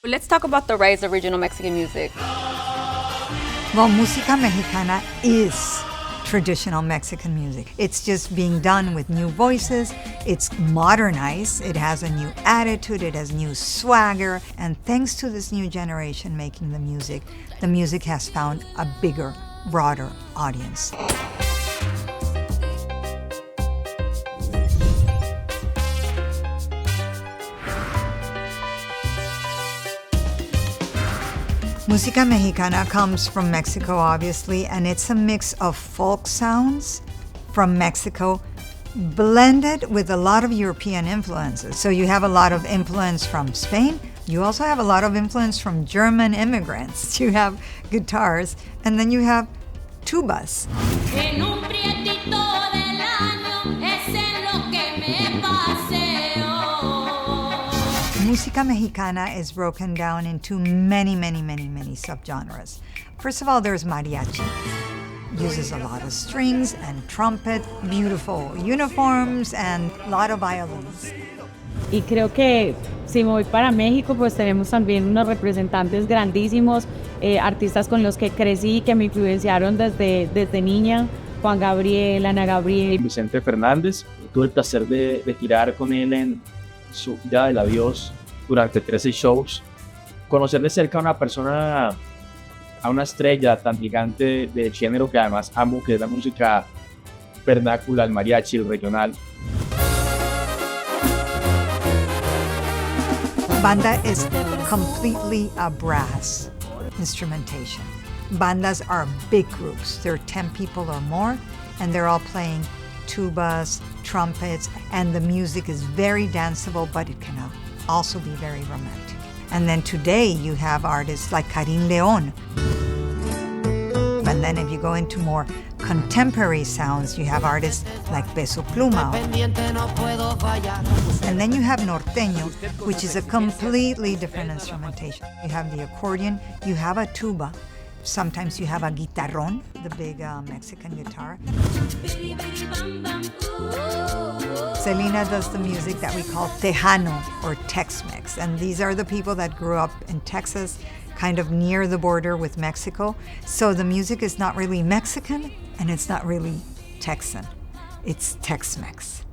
Let's talk about the rise of regional Mexican music. Well, música mexicana is traditional Mexican music. It's just being done with new voices. It's modernized. It has a new attitude. It has new swagger. And thanks to this new generation making the music has found a bigger, broader audience. Música mexicana comes from Mexico, obviously, and it's a mix of folk sounds from Mexico blended with a lot of European influences. So you have a lot of influence from Spain. You also have a lot of influence from German immigrants. You have guitars, and then you have tubas. Música mexicana is broken down into many subgenres. First of all, there's mariachi. Uses a lot of strings and trumpet, beautiful uniforms, and a lot of violins. Y creo que si me voy para México, pues tenemos también unos representantes grandísimos, artistas con los que crecí, que me influenciaron desde niña. Juan Gabriel, Ana Gabriel. Vicente Fernández, tuve el placer de girar con él en su gira del adiós durante 13 shows. Conocer de cerca a una persona, a una estrella tan gigante del género que además amo, que es la música vernácula, el mariachi, el regional. Banda is completely a brass instrumentation. Bandas are big groups. They're 10 people or more, and they're all playing tubas, trumpets, and the music is very danceable, but it can also be very romantic. And then today you have artists like Karin Leon. And then if you go into more contemporary sounds, you have artists like Peso Pluma. And then you have norteño, which is a completely different instrumentation. You have the accordion, you have a tuba, sometimes you have a guitarrón, the big Mexican guitar. Selena does the music that we call Tejano or Tex-Mex, and these are the people that grew up in Texas, kind of near the border with Mexico. So the music is not really Mexican and it's not really Texan. It's Tex-Mex.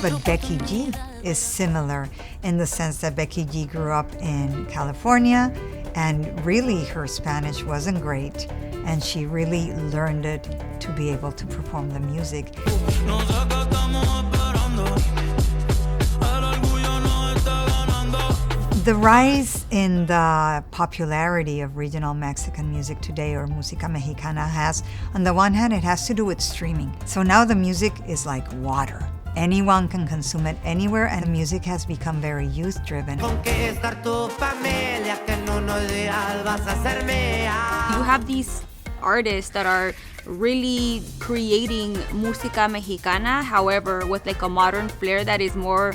But Becky G is similar in the sense that Becky G grew up in California, and really her Spanish wasn't great, and she really learned it to be able to perform the music. The rise in the popularity of regional Mexican music today, or música mexicana, has, on the one hand, it has to do with streaming. So now the music is like water. Anyone can consume it anywhere, and the music has become very youth-driven. You have these artists that are really creating música mexicana, however, with like a modern flair that is more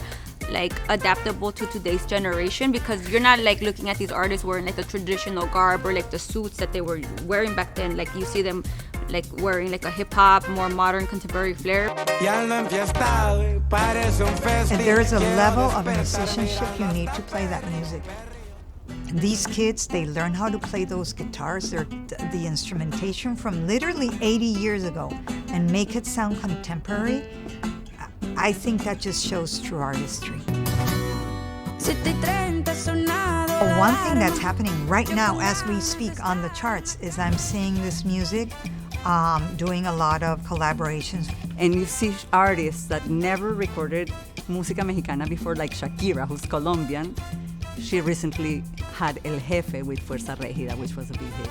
like adaptable to today's generation, because you're not like looking at these artists wearing like the traditional garb or like the suits that they were wearing back then. Like you see them like wearing like a hip-hop, more modern contemporary flair. And there's a level of musicianship you need to play that music. These kids, they learn how to play those guitars, the instrumentation from literally 80 years ago, and make it sound contemporary. I think that just shows true artistry. One thing that's happening right now as we speak on the charts is I'm seeing this music doing a lot of collaborations. And you see artists that never recorded música mexicana before, like Shakira, who's Colombian. She recently had El Jefe with Fuerza Regida, which was a big hit.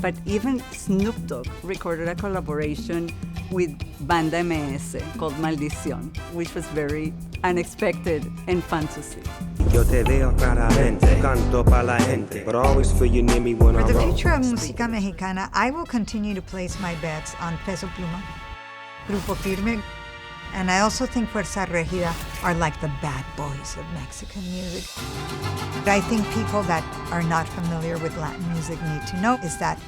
But even Snoop Dogg recorded a collaboration with Banda MS called Maldición, which was very unexpected and fun to see. For the future of música mexicana, I will continue to place my bets on Peso Pluma, Grupo Firme, and I also think Fuerza Regida are like the bad boys of Mexican music. But I think people that are not familiar with Latin music need to know is that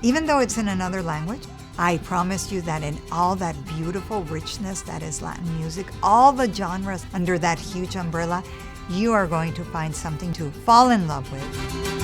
even though it's in another language, I promise you that in all that beautiful richness that is Latin music, all the genres under that huge umbrella, you are going to find something to fall in love with.